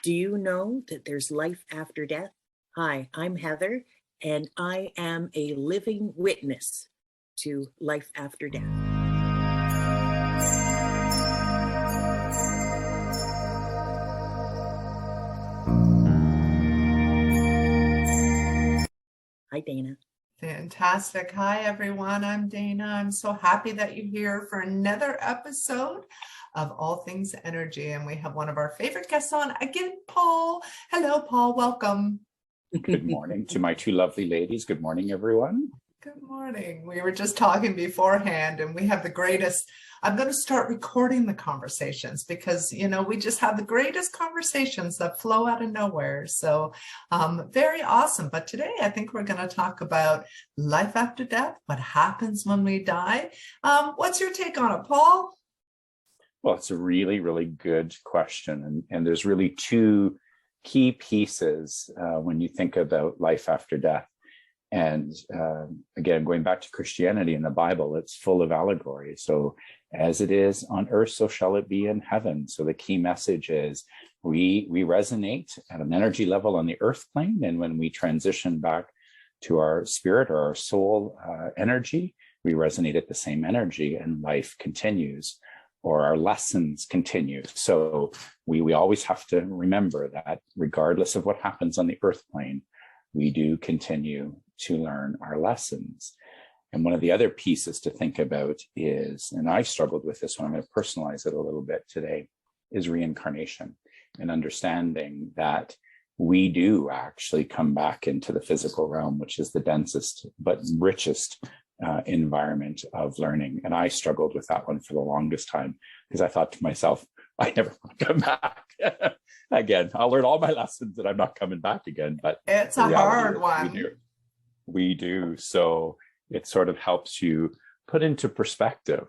Do you know that there's life after death? Hi, I'm Heather, and I am a living witness to life after death. Hi, Dana. Fantastic. Hi, everyone. I'm Dana. I'm so happy that you're here for another episode of All Things Energy. And we have one of our favorite guests on again, Paul. Hello, Paul. Welcome. Good morning to my two lovely ladies. Good morning, everyone. Good morning. We were just talking beforehand, and we have the greatest. I'm going to start recording the conversations because, you know, we just have the greatest conversations that flow out of nowhere. So very awesome. But today, I think we're going to talk about life after death, what happens when we die. What's your take on it, Paul? Well, it's a really, really good question. And there's really two key pieces when you think about life after death. And again, going back to Christianity in the Bible, it's full of allegory. So as it is on earth, so shall it be in heaven. So the key message is we resonate at an energy level on the earth plane. And when we transition back to our spirit or our soul energy, we resonate at the same energy and life continues, or our lessons continue. So we always have to remember that regardless of what happens on the earth plane, we do continue to learn our lessons. And one of the other pieces to think about is, and I struggled with this one, I'm going to personalize it a little bit today, is reincarnation and understanding that we do actually come back into the physical realm, which is the densest but richest environment of learning. And I struggled with that one for the longest time because I thought to myself, I never want to come back again. I'll learn all my lessons and I'm not coming back again. But it's a hard one. We do. So it sort of helps you put into perspective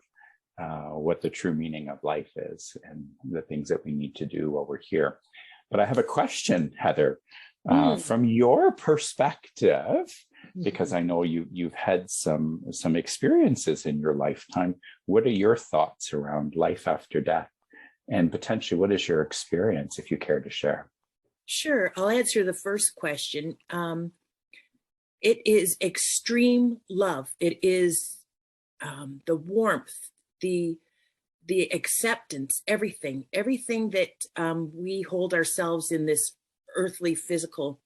what the true meaning of life is and the things that we need to do while we're here. But I have a question, Heather, from your perspective, because I know you've had some experiences in your lifetime. What are your thoughts around life after death? And potentially, what is your experience, if you care to share? Sure, I'll answer the first question. It is extreme love. It is the warmth, the acceptance, everything that we hold ourselves in this earthly physical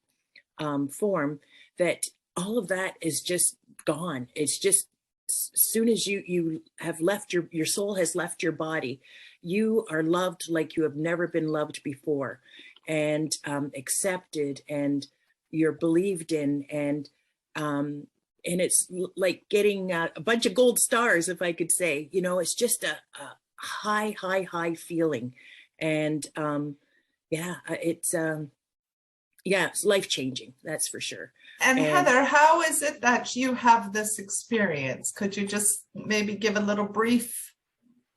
form, that all of that is just gone. It's just as soon as you have left your soul has left your body, you are loved like you have never been loved before, and accepted, and you're believed in, and it's like getting a bunch of gold stars, if I could say. You know, it's just a high feeling, and it's life-changing, that's for sure. And Heather, how is it that you have this experience? Could you just maybe give a little brief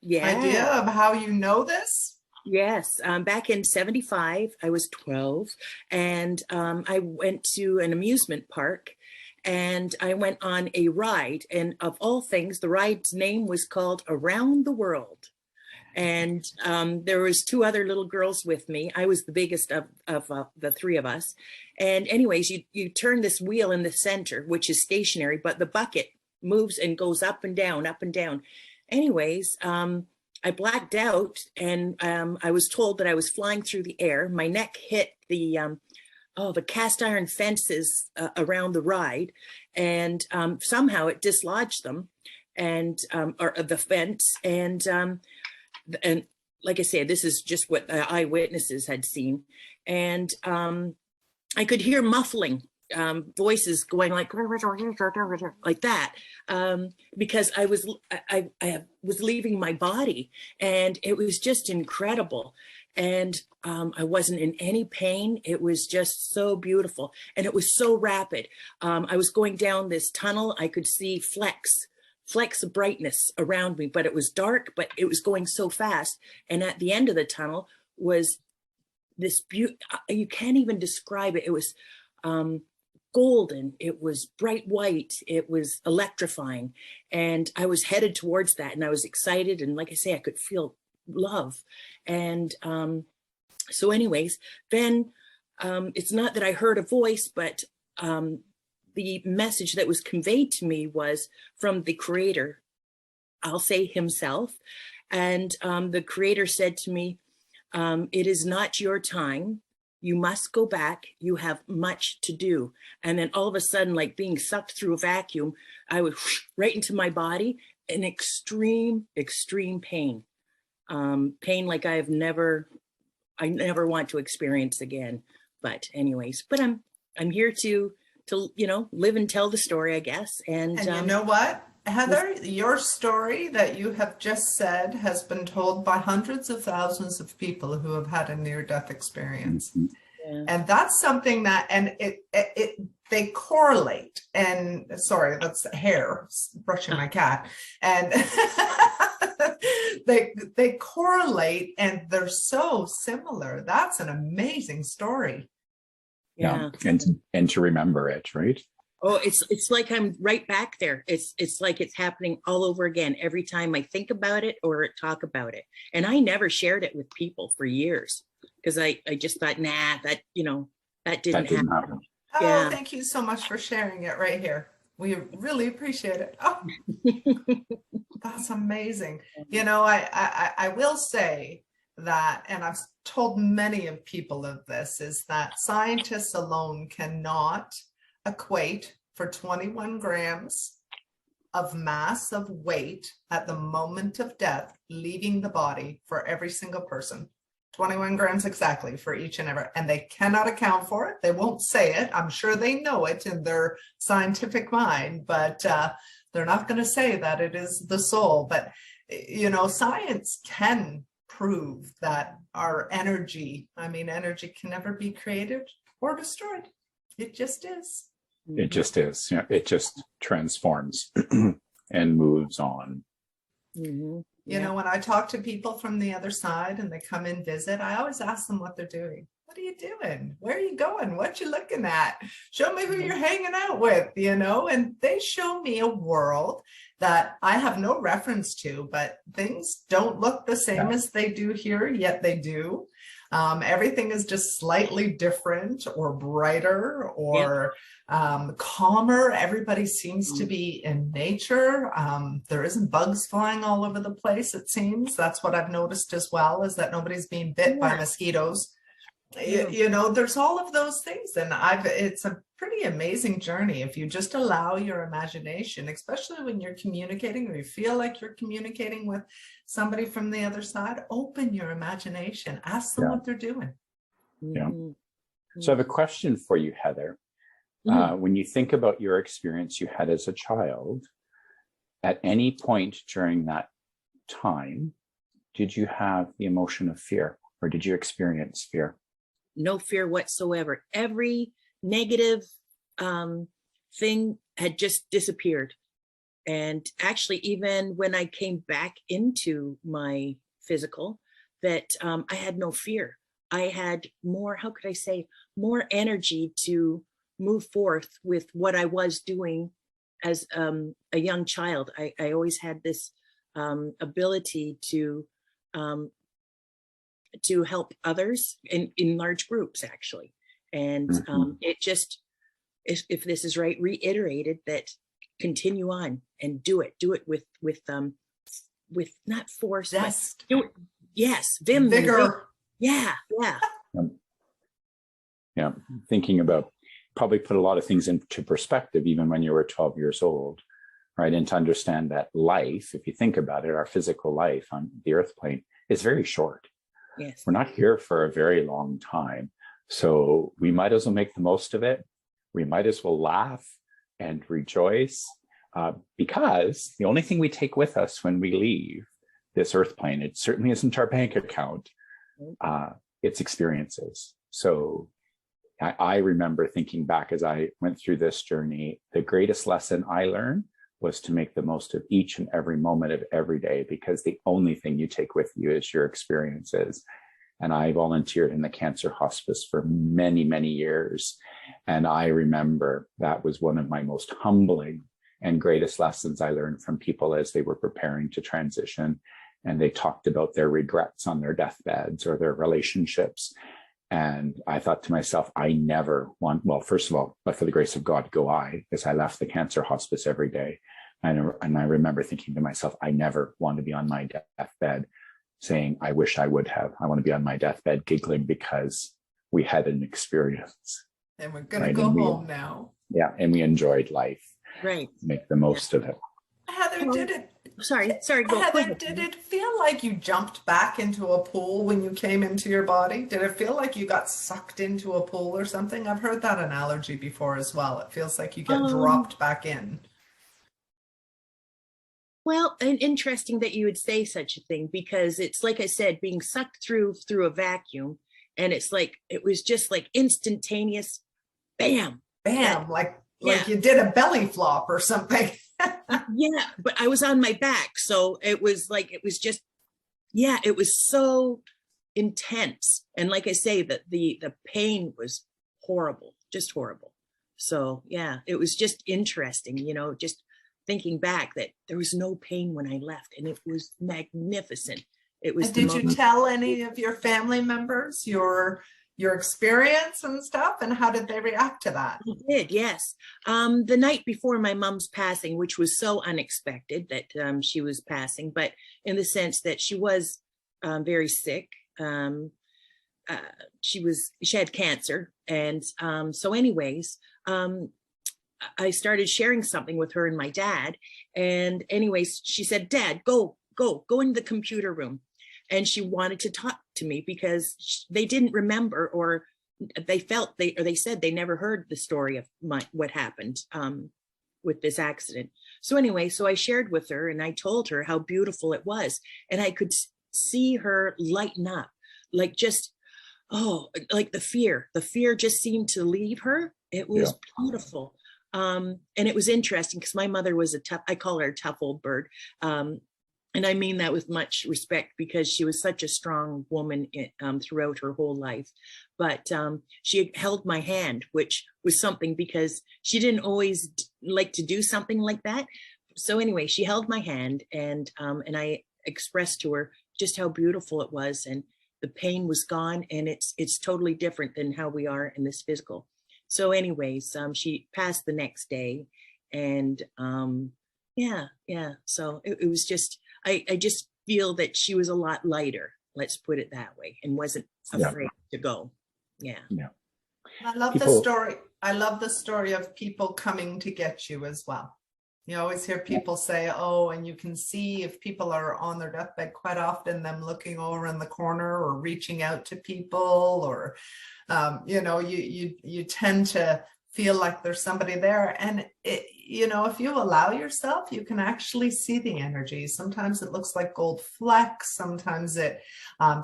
idea of how you know this? Yes. Back in 75, I was 12, and I went to an amusement park, and I went on a ride. And of all things, the ride's name was called Around the World. And there was two other little girls with me. I was the biggest of the three of us. And anyways, you turn this wheel in the center, which is stationary, but the bucket moves and goes up and down, up and down. Anyways, I blacked out, and I was told that I was flying through the air. My neck hit the cast iron fences around the ride, and somehow it dislodged them, and or the fence, and like I said, this is just what eyewitnesses had seen, and I could hear muffling voices going like that, because I was leaving my body, and it was just incredible. And I wasn't in any pain. It was just so beautiful, and it was so rapid. I was going down this tunnel. I could see flecks of brightness around me, but it was dark, but it was going so fast. And at the end of the tunnel was this you can't even describe it. It was golden, it was bright white, it was electrifying, and I was headed towards that, and I was excited, and like I say, I could feel love. And So anyways, then it's not that I heard a voice, but the message that was conveyed to me was from the creator, I'll say himself. And the creator said to me, it is not your time. You must go back. You have much to do. And then all of a sudden, like being sucked through a vacuum, I was right into my body in extreme, extreme pain. Pain like I never want to experience again. But anyways, but I'm here to live and tell the story, I guess. And you know what, Heather, your story that you have just said has been told by hundreds of thousands of people who have had a near-death experience. Yeah. And that's something that, and they correlate, and sorry, that's hair brushing my cat, and they correlate, and they're so similar. That's an amazing story. Yeah. And to remember it, right? Oh, it's like I'm right back there. It's like it's happening all over again every time I think about it or talk about it. And I never shared it with people for years because I just thought, nah, that didn't happen. Oh, yeah. Thank you so much for sharing it right here. We really appreciate it. Oh, that's amazing. I will say that, and I've told many of people of this, is that scientists alone cannot equate for 21 grams of mass of weight at the moment of death leaving the body for every single person. 21 grams exactly for each and every, and they cannot account for it. They won't say it. I'm sure they know it in their scientific mind, but they're not going to say that it is the soul. But, science can prove that our energy can never be created or destroyed. It just is. It just is. Yeah, it just transforms and moves on. Mm-hmm. When I talk to people from the other side and they come and visit, I always ask them what they're doing. What are you doing? Where are you going? What you looking at? Show me who you're hanging out with, and they show me a world that I have no reference to, but things don't look the same as they do here, yet they do. Everything is just slightly different or brighter or calmer. Everybody seems to be in nature. There isn't bugs flying all over the place, it seems. That's what I've noticed as well, is that nobody's being bit by mosquitoes. There's all of those things. And it's a pretty amazing journey if you just allow your imagination, especially when you're communicating or you feel like you're communicating with somebody from the other side. Open your imagination, ask them what they're doing. Yeah. So I have a question for you, Heather. When you think about your experience you had as a child, at any point during that time, did you have the emotion of fear, or did you experience fear? No fear whatsoever. Every negative thing had just disappeared. And actually, even when I came back into my physical, that I had no fear. I had more, how could I say, more energy to move forth with what I was doing as a young child. I always had this ability to help others in large groups, actually. And it just, if this is right, reiterated that continue on and do it with not force, zest. But do it. Yes. Vim. Vigor. Yeah. Yeah. Thinking about, probably put a lot of things into perspective, even when you were 12 years old, right? And to understand that life, if you think about it, our physical life on the earth plane is very short. Yes. We're not here for a very long time. So we might as well make the most of it. We might as well laugh and rejoice, because the only thing we take with us when we leave this earth plane, it certainly isn't our bank account, it's experiences. So I remember thinking back as I went through this journey, the greatest lesson I learned was to make the most of each and every moment of every day, because the only thing you take with you is your experiences. And I volunteered in the cancer hospice for many, many years. And I remember that was one of my most humbling and greatest lessons I learned from people as they were preparing to transition. and they talked about their regrets on their deathbeds or their relationships. And I thought to myself, I never want, well, first of all, but for the grace of God, go I, because I left the cancer hospice every day. And I remember thinking to myself, I never want to be on my deathbed saying, I wish I would have. I want to be on my deathbed giggling because we had an experience. And we're going to go home now. Yeah. And we enjoyed life. Right. Make the most of it. Heather, did it? Sorry. Go Heather, ahead. did it feel like you jumped back into a pool when you came into your body? Did it feel like you got sucked into a pool or something? I've heard that analogy before as well. It feels like you get dropped back in. Well, and interesting that you would say such a thing, because it's like I said, being sucked through a vacuum, and it's like it was just like instantaneous, bam, like you did a belly flop or something. Yeah, but I was on my back, so it was just, yeah, it was so intense, and like I say, that the pain was horrible, just horrible. So yeah, it was just interesting, just thinking back that there was no pain when I left, and it was magnificent. It was. Did you tell any of your family members your experience and stuff, and how did they react to that? I did, yes. The night before my mom's passing, which was so unexpected that she was passing, but in the sense that she was very sick. She had cancer, and so anyways, I started sharing something with her and my dad. And anyways, she said, Dad, go into the computer room. And she wanted to talk to me because they didn't remember, or they said they never heard the story of what happened with this accident. So anyway, so I shared with her and I told her how beautiful it was. And I could see her lighten up, like just, like the fear just seemed to leave her. It was beautiful. And it was interesting because my mother was I call her a tough old bird. And I mean that with much respect, because she was such a strong woman throughout her whole life. But she held my hand, which was something, because she didn't always like to do something like that. So anyway, she held my hand, and I expressed to her just how beautiful it was, and the pain was gone, and it's totally different than how we are in this physical. So anyways, she passed the next day, and so it was just, I just feel that she was a lot lighter, let's put it that way, and wasn't afraid to go. Yeah. I love the story. I love the story of people coming to get you as well. You always hear people say, and you can see if people are on their deathbed, quite often them looking over in the corner or reaching out to people, or, you tend to feel like there's somebody there. And, if you allow yourself, you can actually see the energy. Sometimes it looks like gold flecks. Sometimes it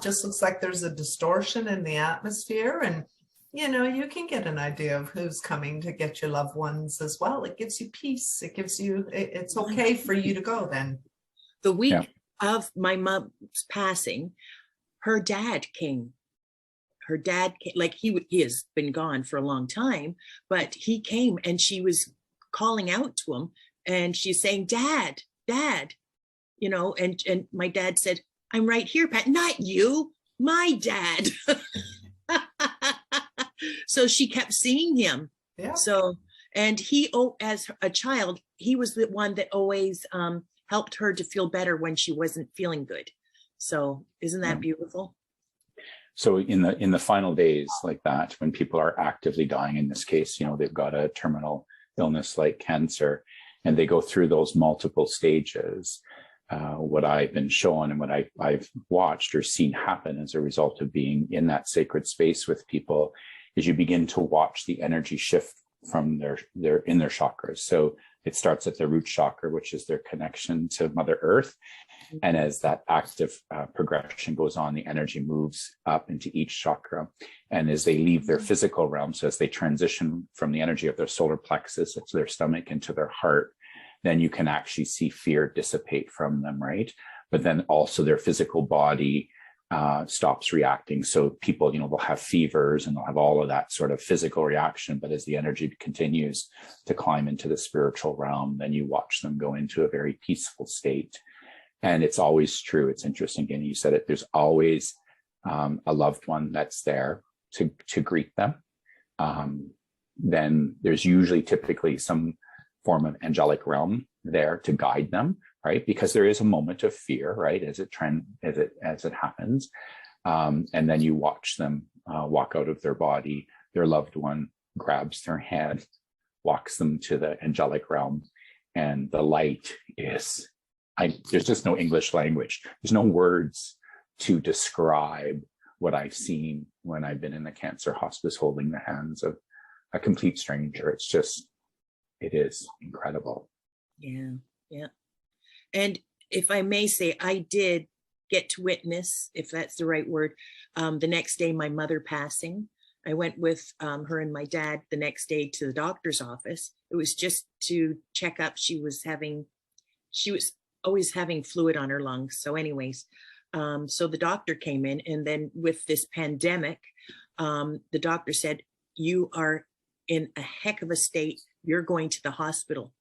just looks like there's a distortion in the atmosphere. And you can get an idea of who's coming to get your loved ones as well. It gives you peace. It gives you, it's okay for you to go then. The week of my mom's passing, her dad came. Her dad came, like he has been gone for a long time, but he came, and she was calling out to him, and she's saying, Dad, and my dad said, I'm right here, Pat. Not you, my dad. So she kept seeing him. Yeah. So, and he, as a child, he was the one that always helped her to feel better when she wasn't feeling good. So isn't that beautiful? So in the final days like that, when people are actively dying, in this case, they've got a terminal illness like cancer, and they go through those multiple stages. What I've been shown and what I've watched or seen happen as a result of being in that sacred space with people is you begin to watch the energy shift from their chakras. So it starts at the root chakra, which is their connection to Mother Earth. And as that active progression goes on, the energy moves up into each chakra. And as they leave their physical realm, so as they transition from the energy of their solar plexus to their stomach into their heart, then you can actually see fear dissipate from them, right? But then also their physical body stops reacting. So people, they'll have fevers and they'll have all of that sort of physical reaction. But as the energy continues to climb into the spiritual realm, then you watch them go into a very peaceful state. And it's always true. It's interesting. And you said it, there's always a loved one that's there to greet them. Then there's usually typically some form of angelic realm there to guide them, right? Because there is a moment of fear, right? As it happens. And then you watch them walk out of their body. Their loved one grabs their hand, walks them to the angelic realm, and the light is, there's just no English language. There's no words to describe what I've seen when I've been in the cancer hospice holding the hands of a complete stranger. It's just, it is incredible. Yeah, yeah. And if I may say, I did get to witness, if that's the right word, the next day, my mother passing. I went with her and my dad the next day to the doctor's office. It was just to check up. She was always having fluid on her lungs. So anyways, so the doctor came in, and then with this pandemic, the doctor said, you are in a heck of a state. You're going to the hospital.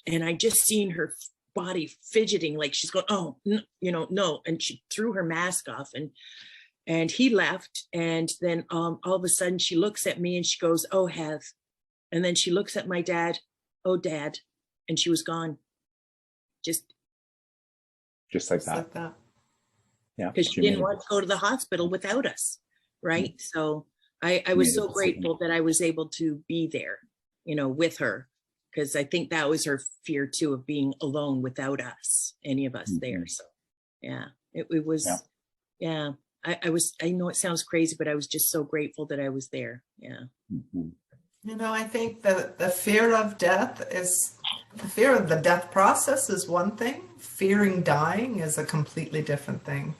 And I just seen her body fidgeting, like she's going, oh, no. And she threw her mask off, and he left. And then all of a sudden she looks at me and she goes, oh, Heath. And then she looks at my dad, oh, Dad. And she was gone. Just like that. Yeah. Because she didn't want to go to the hospital without us. Right. Mm-hmm. So I was so grateful that I was able to be there, with her. Because I think that was her fear too, of being alone without us, any of us there. So yeah, it was, yeah. I know it sounds crazy, but I was just so grateful that I was there. Yeah. Mm-hmm. I think the fear of death is, the fear of the death process is one thing. Fearing dying is a completely different thing.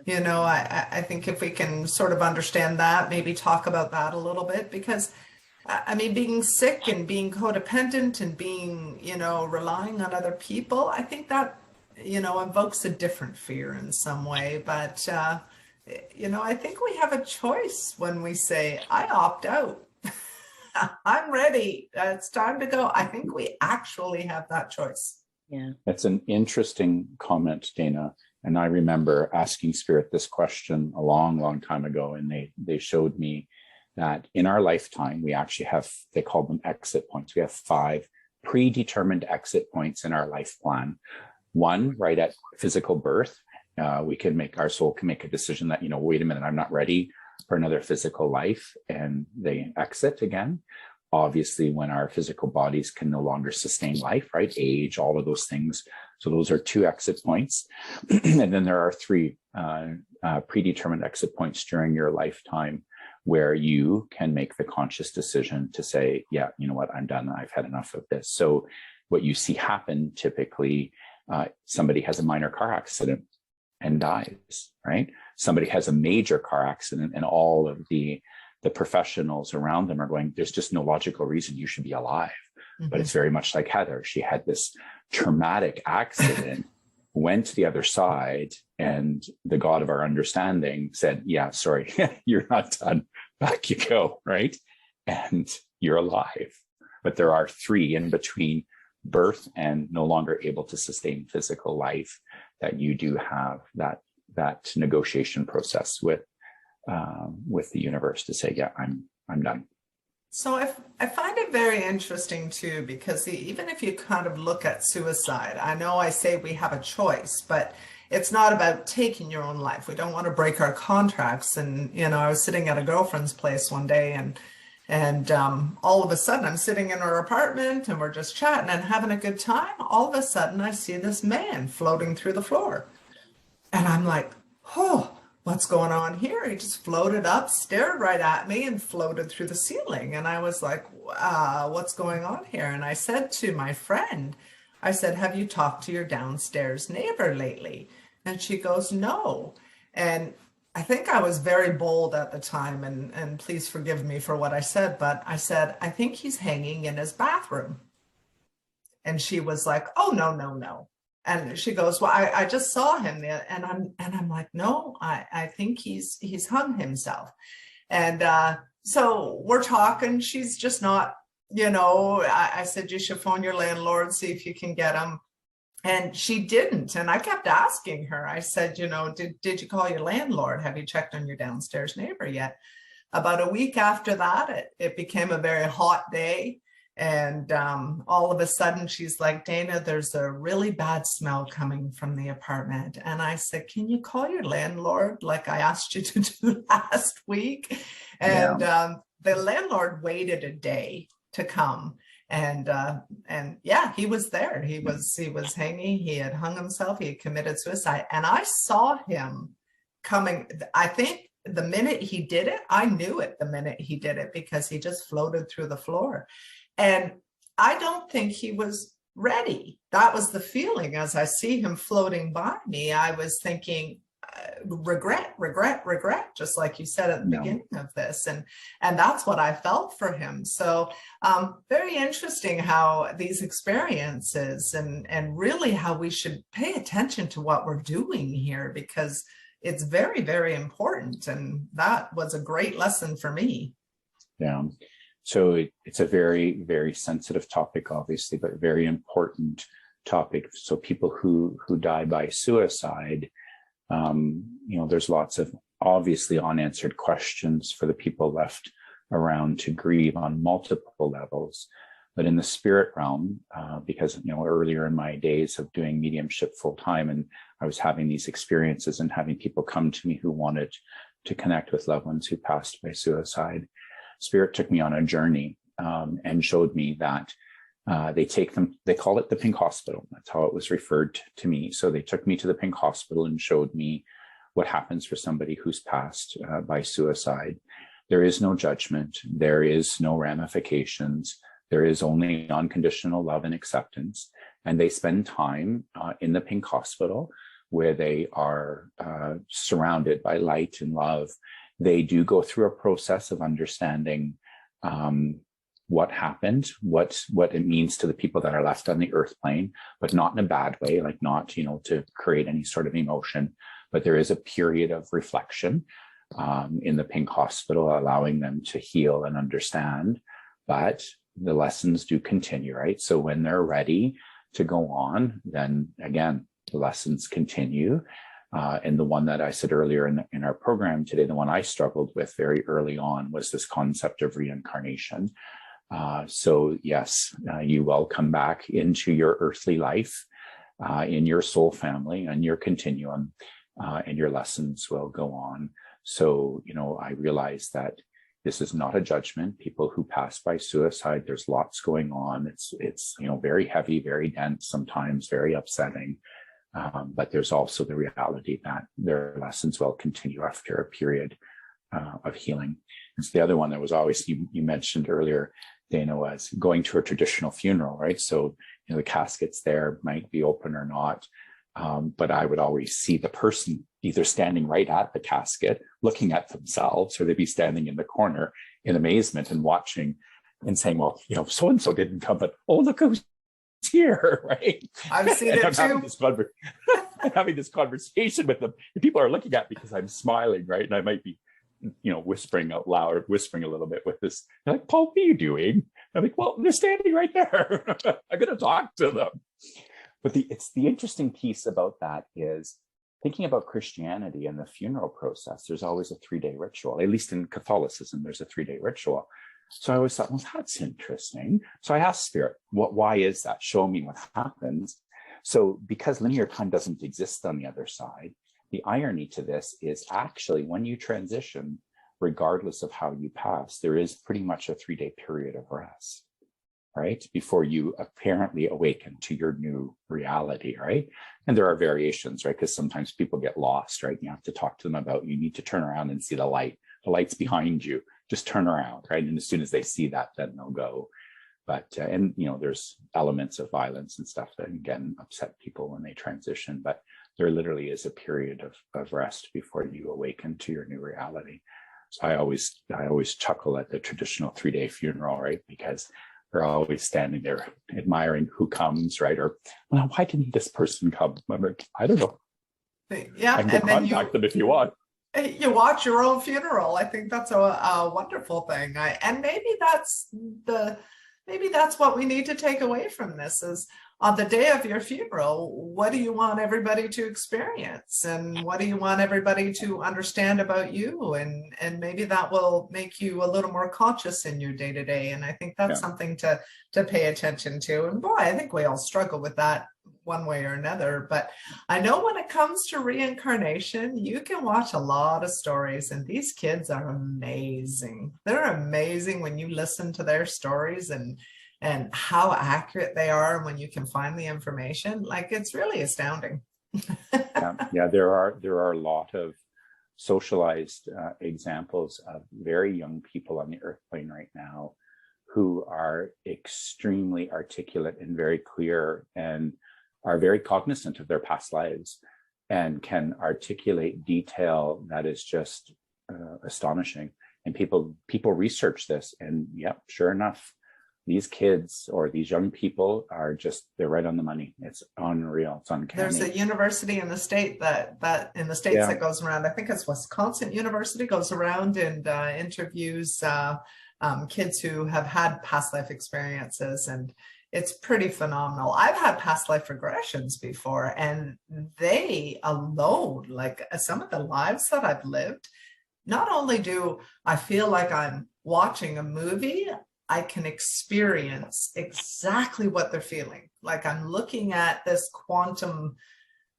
I think if we can sort of understand that, maybe talk about that a little bit, because being sick and being codependent and being, relying on other people, I think that, invokes a different fear in some way. But, I think we have a choice when we say, I opt out. I'm ready. It's time to go. I think we actually have that choice. Yeah. That's an interesting comment, Dana. And I remember asking Spirit this question a long, long time ago, and they showed me that in our lifetime, we actually have, they call them exit points. We have 5 predetermined exit points in our life plan. One, right at physical birth, our soul can make a decision that, wait a minute, I'm not ready for another physical life, and they exit again. Obviously, when our physical bodies can no longer sustain life, right? Age, all of those things. So those are 2 exit points. And then there are 3 predetermined exit points during your lifetime, where you can make the conscious decision to say, yeah, you know what, I'm done. I've had enough of this. So what you see happen typically, somebody has a minor car accident and dies, right? Somebody has a major car accident, and all of the professionals around them are going, there's just no logical reason you should be alive. Mm-hmm. But it's very much like Heather. She had this traumatic accident, went to the other side, and the God of our understanding said, yeah, sorry, you're not done. Back you go, right? And you're alive. But there are 3 in between birth and no longer able to sustain physical life, that you do have that negotiation process with the universe to say, yeah, I'm done. So I find it very interesting too, because even if you kind of look at suicide, I know I say we have a choice, but it's not about taking your own life. We don't want to break our contracts. And, I was sitting at a girlfriend's place one day, and all of a sudden I'm sitting in her apartment and we're just chatting and having a good time. All of a sudden I see this man floating through the floor. And I'm like, oh, what's going on here? He just floated up, stared right at me, and floated through the ceiling. And I was like, what's going on here? And I said to my friend, I said, have you talked to your downstairs neighbor lately? And she goes, no. And I think I was very bold at the time, and please forgive me for what I said, but I said, I think he's hanging in his bathroom. And she was like, oh, no. And she goes, well, I just saw him there. And I'm like, no, I think he's hung himself. And so we're talking. She's just not, I said, you should phone your landlord, see if you can get him. And she didn't. And I kept asking her, I said, you know, did you call your landlord? Have you checked on your downstairs neighbor yet? About a week after that, it became a very hot day. And all of a sudden she's like, Dana, there's a really bad smell coming from the apartment. And I said, can you call your landlord like I asked you to do last week? And the landlord waited a day to come. And yeah, he was there. He was hanging. He had hung himself. He had committed suicide. And I saw him coming. I think the minute he did it, I knew it the minute he did it, because he just floated through the floor. And I don't think he was ready. That was the feeling. As I see him floating by me, I was thinking, regret, just like you said at the beginning of this. And that's what I felt for him. So very interesting how these experiences and really how we should pay attention to what we're doing here, because it's very, very important. And that was a great lesson for me. Yeah. So it's a very, very sensitive topic, obviously, but very important topic. So people who die by suicide, you know, there's lots of obviously unanswered questions for the people left around to grieve on multiple levels. But in the spirit realm, because, you know, earlier in my days of doing mediumship full time, and I was having these experiences and having people come to me who wanted to connect with loved ones who passed by suicide, Spirit took me on a journey and showed me that they call it the Pink Hospital. That's how it was referred to me. So they took me to the Pink Hospital and showed me what happens for somebody who's passed by suicide. There is no judgment. There is no ramifications. There is only unconditional love and acceptance. And they spend time in the Pink Hospital, where they are surrounded by light and love. They do go through a process of understanding what happened, what it means to the people that are left on the earth plane, but not in a bad way, like not, you know, to create any sort of emotion. But there is a period of reflection in the Pink Hospital, allowing them to heal and understand. But the lessons do continue, right? So when they're ready to go on, then again, the lessons continue. And the one that I said earlier in our program today, the one I struggled with very early on was this concept of reincarnation. So yes, you will come back into your earthly life, in your soul family and your continuum, and your lessons will go on. So, you know, I realized that this is not a judgment. People who pass by suicide, there's lots going on. It's you know, very heavy, very dense, sometimes very upsetting. But there's also the reality that their lessons will continue after a period of healing. And so the other one that was always, you mentioned earlier, Dana, was going to a traditional funeral, right? So, you know, the caskets there might be open or not. But I would always see the person either standing right at the casket, looking at themselves, or they'd be standing in the corner in amazement and watching and saying, well, you know, so-and-so didn't come, but oh, look who's here, right? I've seen it too. I'm having this conversation with them. And people are looking at me because I'm smiling, right? And I might be, you know, whispering out loud, whispering a little bit with this. They're like, Paul, what are you doing? I'm like, well, they're standing right there. I'm going to talk to them. But the interesting piece about that is thinking about Christianity and the funeral process. There's always a 3-day ritual. At least in Catholicism, there's a 3-day ritual. So I always thought, well, that's interesting. So I asked Spirit, why is that? Show me what happens. So because linear time doesn't exist on the other side, the irony to this is actually when you transition, regardless of how you pass, there is pretty much a 3-day period of rest, right? Before you apparently awaken to your new reality, right? And there are variations, right? Because sometimes people get lost, right? You have to talk to them about, you need to turn around and see the light. The light's behind you. Just turn around, right? And as soon as they see that, then they'll go. But, and, you know, there's elements of violence and stuff that, again, upset people when they transition. But there literally is a period of rest before you awaken to your new reality. So I always chuckle at the traditional 3-day funeral, right? Because they're always standing there admiring who comes, right? Or, well, why didn't this person come? I'm like, I don't know. Yeah, I can contact them if you want. You watch your own funeral. I think that's a wonderful thing. And maybe that's what we need to take away from this is on the day of your funeral, what do you want everybody to experience? And what do you want everybody to understand about you? And maybe that will make you a little more conscious in your day-to-day. And I think that's something to pay attention to. And boy, I think we all struggle with that one way or another. But I know when it comes to reincarnation, you can watch a lot of stories, and these kids are amazing. They're amazing when you listen to their stories and how accurate they are when you can find the information. Like, it's really astounding. There are a lot of socialized examples of very young people on the earth plane right now who are extremely articulate and very clear and are very cognizant of their past lives and can articulate detail that is just astonishing. And people research this, and sure enough, these kids or these young people are just, they're right on the money. It's unreal. It's uncanny. There's a university in the state that goes around. I think it's Wisconsin University, goes around and interviews kids who have had past life experiences, and it's pretty phenomenal. I've had past life regressions before, and they alone, like some of the lives that I've lived, not only do I feel like I'm watching a movie, I can experience exactly what they're feeling. Like I'm looking at this quantum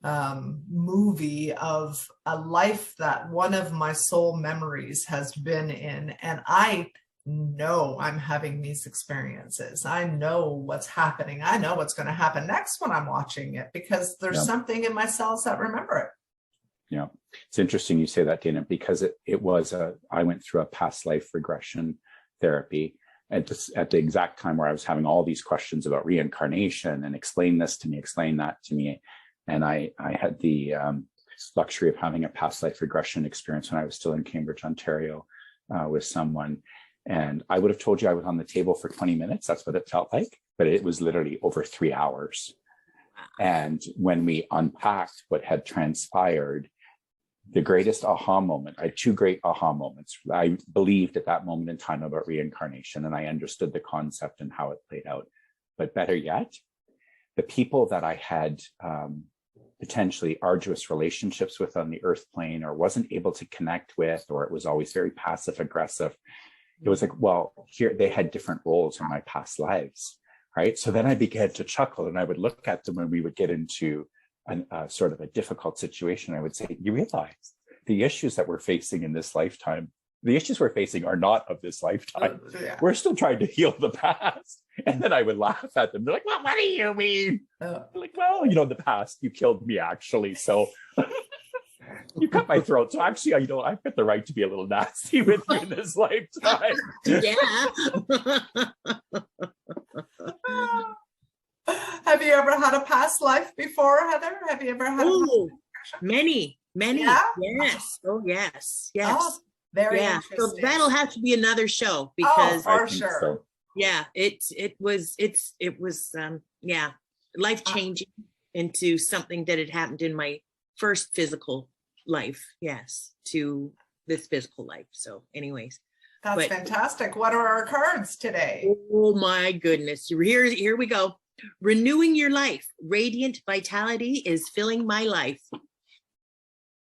movie of a life that one of my soul memories has been in. And I know I'm having these experiences. I know what's happening. I know what's going to happen next when I'm watching it, because there's something in my cells that remember it. Yeah, it's interesting you say that, Dana, because I went through a past life regression therapy at the exact time where I was having all these questions about reincarnation and explain this to me, explain that to me. And I had the luxury of having a past life regression experience when I was still in Cambridge, Ontario, with someone. And I would have told you I was on the table for 20 minutes. That's what it felt like, but it was literally over 3 hours. And when we unpacked what had transpired, the greatest aha moment, I had 2 great aha moments. I believed at that moment in time about reincarnation, and I understood the concept and how it played out. But better yet, the people that I had potentially arduous relationships with on the earth plane, or wasn't able to connect with, or it was always very passive aggressive, it was like, well, here they had different roles in my past lives, right? So then I began to chuckle, and I would look at them when we would get into sort of a difficult situation. I would say, you realize the issues that we're facing in this lifetime, the issues we're facing are not of this lifetime. We're still trying to heal the past. And then I would laugh at them. They're like, well, what do you mean? Like, well, the past, you killed me, actually. So you cut my throat. So actually, I've got the right to be a little nasty with you in this lifetime. Yeah. Have you ever had a past life before, Heather? Have you ever had many? Yeah? Yes. Oh, yes. Oh, very interesting. So that'll have to be another show, because for sure. So. Yeah, it was life-changing into something that had happened in my first physical life, to this physical life. So anyways. That's fantastic. What are our cards today? Oh my goodness. Here we go. Renewing your life. Radiant vitality is filling my life.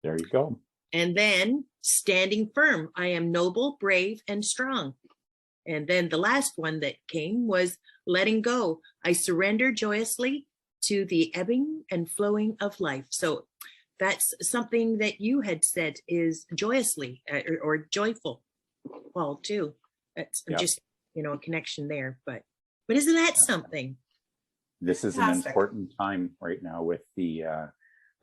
There you go. And then standing firm. I am noble, brave, and strong. And then the last one that came was letting go. I surrender joyously to the ebbing and flowing of life. So that's something that you had said is joyously or joyful, Paul, too. That's just, a connection there. But isn't that something? This is an important time right now with the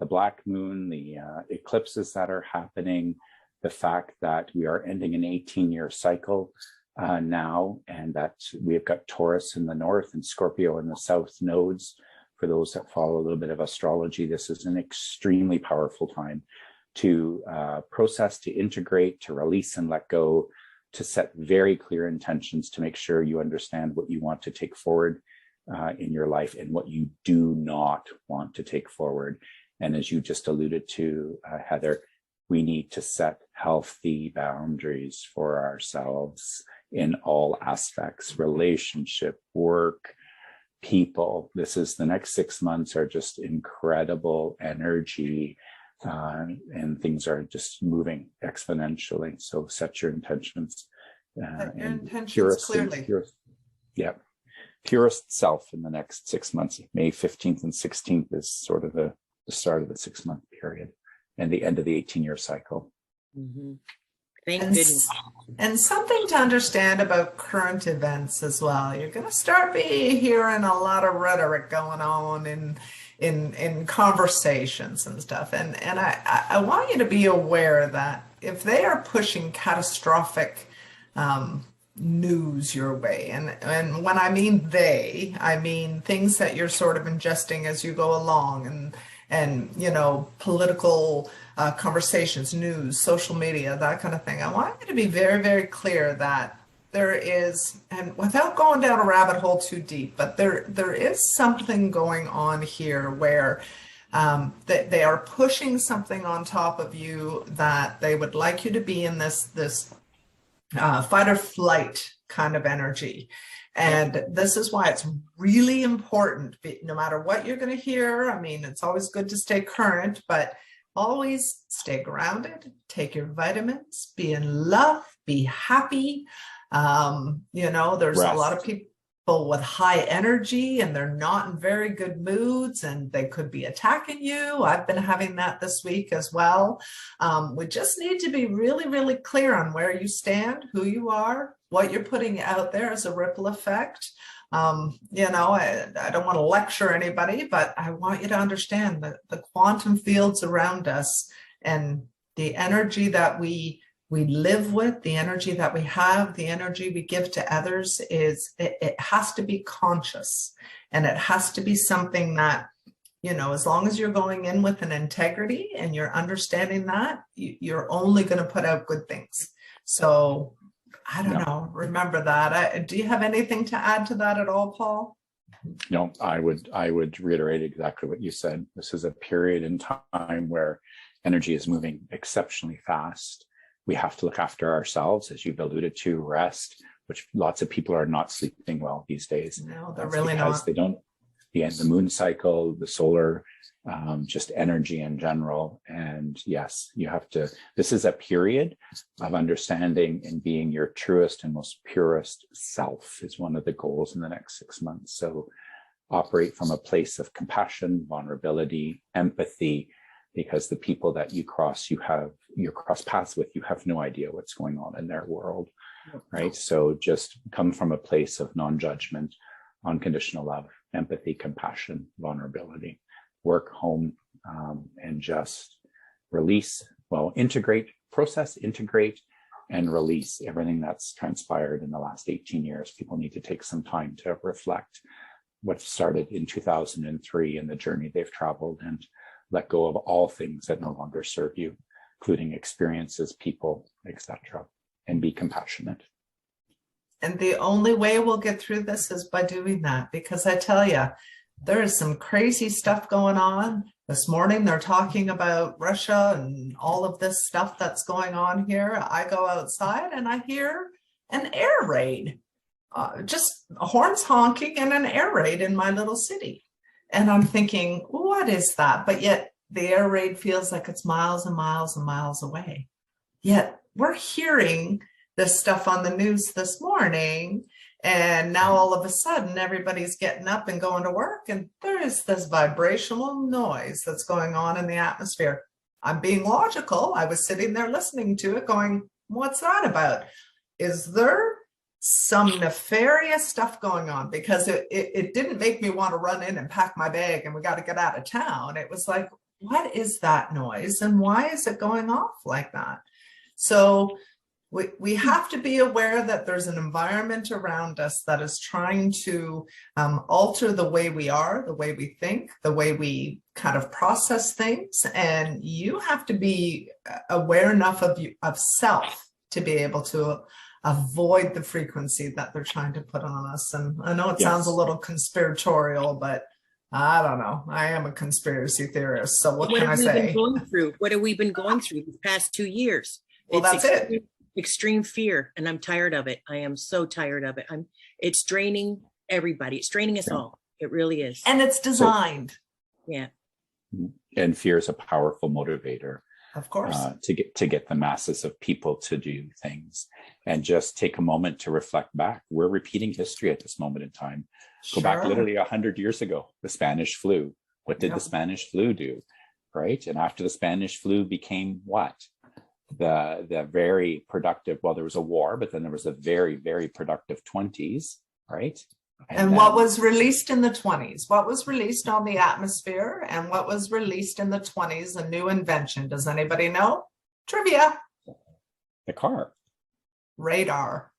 black moon, the eclipses that are happening, the fact that we are ending an 18-year cycle now, and that we've got Taurus in the north and Scorpio in the south nodes. For those that follow a little bit of astrology, this is an extremely powerful time to process, to integrate, to release and let go, to set very clear intentions to make sure you understand what you want to take forward in your life and what you do not want to take forward. And as you just alluded to, Heather, we need to set healthy boundaries for ourselves in all aspects: relationship, work, people. The next 6 months are just incredible energy, and things are just moving exponentially. So set your intentions. Your And intentions clearly. Purest self in the next 6 months. May 15th and 16th is sort of the start of the 6-month period and the end of the 18-year cycle. Mm-hmm. Thank goodness. And something to understand about current events as well. You're going to start hearing a lot of rhetoric going on in conversations and stuff. And I want you to be aware that if they are pushing catastrophic news your way, and when I mean they, I mean things that you're sort of ingesting as you go along, and you know, political conversations, news, social media, that kind of thing. I want you to be very, very clear that there is, and without going down a rabbit hole too deep, but there is something going on here where that they are pushing something on top of you, that they would like you to be in this fight or flight kind of energy. And this is why it's really important, no matter what you're going to hear. I mean, it's always good to stay current, but always stay grounded, take your vitamins, be in love, be happy. You know, there's a lot of people with high energy and they're not in very good moods and they could be attacking you. I've been having that this week as well. We just need to be really, really clear on where you stand, who you are, what you're putting out there as a ripple effect. You know, I don't want to lecture anybody, but I want you to understand that the quantum fields around us and the energy that we live with, the energy that we have, the energy we give to others it has to be conscious, and it has to be something that, you know, as long as you're going in with an integrity and you're understanding that, you're only going to put out good things. So I don't know. Remember that. Do you have anything to add to that at all, Paul? No, I would reiterate exactly what you said. This is a period in time where energy is moving exceptionally fast. We have to look after ourselves, as you've alluded to, rest, which lots of people are not sleeping well these days. No, they're really not. They don't, the moon cycle, the solar, just energy in general. And yes, you have to, this is a period of understanding and being your truest and most purest self is one of the goals in the next 6 months. So operate from a place of compassion, vulnerability, empathy, because the people that you cross paths with, you have no idea what's going on in their world, right? So just come from a place of non-judgment, unconditional love, empathy, compassion, vulnerability, work home, and just release, integrate, and release everything that's transpired in the last 18 years. People need to take some time to reflect what started in 2003 and the journey they've traveled, and let go of all things that no longer serve you, including experiences, people, etc., and be compassionate. And the only way we'll get through this is by doing that, because I tell you, there is some crazy stuff going on. This morning, they're talking about Russia and all of this stuff that's going on here. I go outside and I hear an air raid, just horns honking and an air raid in my little city. And I'm thinking, what is that? But yet the air raid feels like it's miles and miles and miles away. Yet we're hearing this stuff on the news this morning. And now all of a sudden, everybody's getting up and going to work. And there is this vibrational noise that's going on in the atmosphere. I'm being logical. I was sitting there listening to it going, what's that about? Is there some nefarious stuff going on? Because it didn't make me want to run in and pack my bag and we got to get out of town. It was like, what is that noise and why is it going off like that? So we have to be aware that there's an environment around us that is trying to alter the way we are, the way we think, the way we kind of process things. And you have to be aware enough of self to be able to avoid the frequency that they're trying to put on us. And I know it sounds a little conspiratorial, but I don't know. I am a conspiracy theorist. So what can I say? What have we been going through the past 2 years? Well, that's it. Extreme fear, and I'm tired of it. I am so tired of it. It's draining everybody. It's draining us all. It really is. And it's designed. Yeah. And fear is a powerful motivator. Of course. To get the masses of people to do things. And just take a moment to reflect back. We're repeating history at this moment in time. Go back literally 100 years ago, the Spanish flu. What did the Spanish flu do? Right? And after the Spanish flu became what? The very productive, well, there was a war, but then there was a very, very productive 20s, right? And then, what was released in the 20s? What was released on the atmosphere? And what was released in the 20s? A new invention. Does anybody know? Trivia. The car. Radar.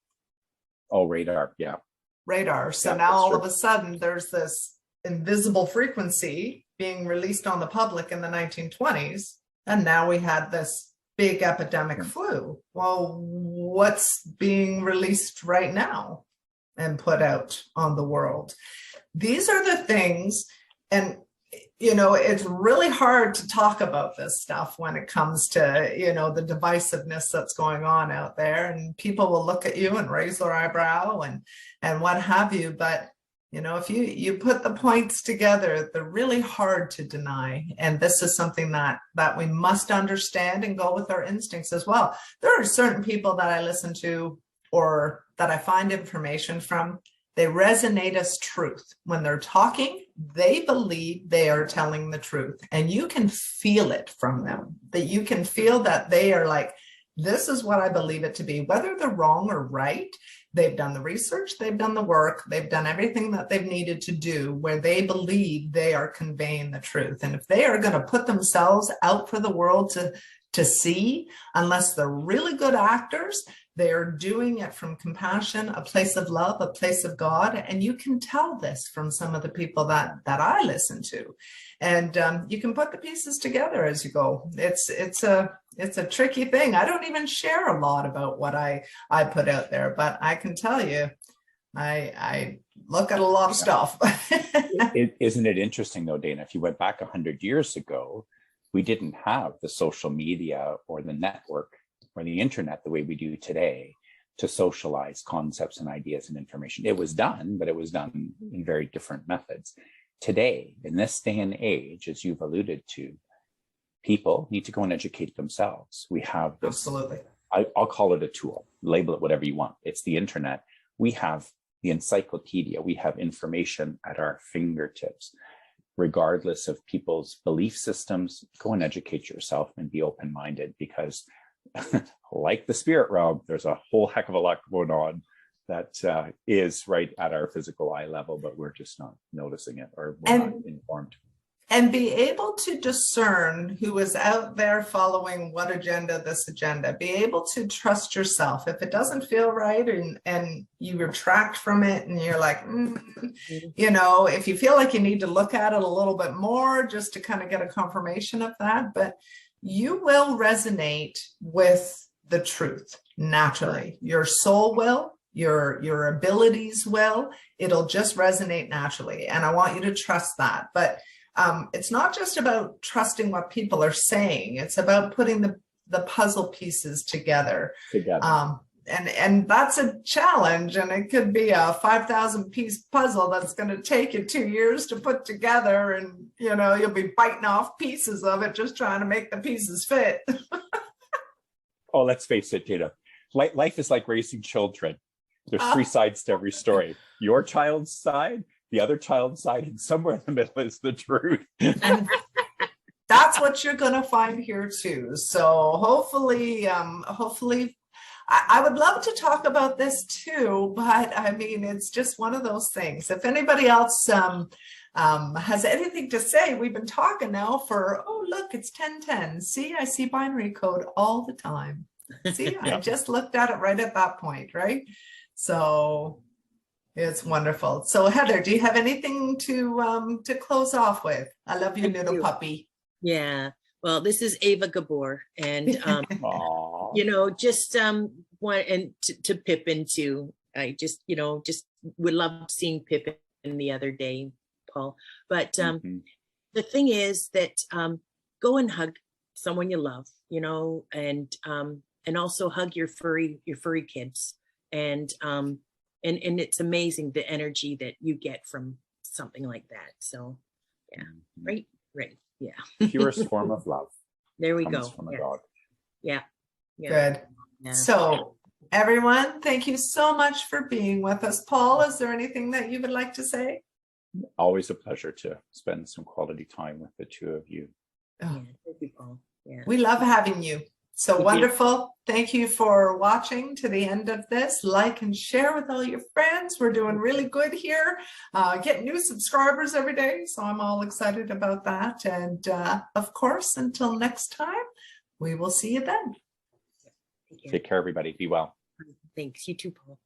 Oh, radar. Yeah. Radar. So Yeah, now all true. of a sudden there's this invisible frequency being released on the public in the 1920s. And now we had this big epidemic flu. Well, what's being released right now and put out on the world? These are the things, and it's really hard to talk about this stuff when it comes to the divisiveness that's going on out there, and people will look at you and raise their eyebrow and what have you. But if you put the points together, they're really hard to deny. And this is something that we must understand and go with our instincts as well. There are certain people that I listen to or that I find information from. They resonate as truth. When they're talking, they believe they are telling the truth. And you can feel it from them, that you can feel that they are like, this is what I believe it to be. Whether they're wrong or right, they've done the research, they've done the work, they've done everything that they've needed to do where they believe they are conveying the truth. And if they are going to put themselves out for the world to see, unless they're really good actors, they are doing it from compassion, a place of love, a place of God. And you can tell this from some of the people that I listen to. And you can put the pieces together as you go. It's a tricky thing. I don't even share a lot about what I put out there, but I can tell you, I look at a lot of stuff. Isn't it interesting though, Dana, if you went back 100 years ago, we didn't have the social media or the network or the internet the way we do today to socialize concepts and ideas and information. It was done, but it was done in very different methods. Today, in this day and age, as you've alluded to, people need to go and educate themselves. We have this, absolutely. I'll call it a tool, label it whatever you want. It's the internet. We have the encyclopedia. We have information at our fingertips. Regardless of people's belief systems, go and educate yourself and be open-minded, because like the spirit realm, there's a whole heck of a lot going on that is right at our physical eye level, but we're just not noticing it, or we're not informed. And be able to discern who is out there following what agenda, this agenda. Be able to trust yourself. If it doesn't feel right and you retract from it and you're like, if you feel like you need to look at it a little bit more just to kind of get a confirmation of that, but you will resonate with the truth naturally. Your soul will, your abilities will, it'll just resonate naturally. And I want you to trust that. But it's not just about trusting what people are saying. It's about putting the puzzle pieces together. And that's a challenge. And it could be a 5,000 piece puzzle that's going to take you 2 years to put together. And, you'll be biting off pieces of it, just trying to make the pieces fit. Oh, let's face it, Dana. Life is like raising children. There's three sides to every story. Your child's side, the other child's side, and somewhere in the middle is the truth. And that's what you're going to find here too. So hopefully, I would love to talk about this too, but I mean, it's just one of those things. If anybody else has anything to say, we've been talking now for, oh, look, it's 10:10. See, I see binary code all the time. See, I just looked at it right at that point, right? So it's wonderful. So Heather, do you have anything to close off with? I love you, little puppy. Yeah. Well, this is Ava Gabor, and just want and to Pippin too. I just would love seeing Pippin the other day, Paul. But the thing is that go and hug someone you love, and also hug your furry kids, and it's amazing the energy that you get from something like that. So yeah, Mhm. right. Yeah. Purest form of love There we comes go. from a Yeah. dog. Yeah. Good. Yeah. So, everyone, thank you so much for being with us. Paul, is there anything that you would like to say? Always a pleasure to spend some quality time with the two of you. Oh, Yeah. Thank you, Paul. Yeah. we love having you. So Thank you. wonderful. Thank you for watching to the end of this. Like and share with all your friends. We're doing really good here. Getting new subscribers every day. So I'm all excited about that. And of course, until next time, we will see you then. Take care. Take care, everybody. Be well. Thanks. You too, Paul.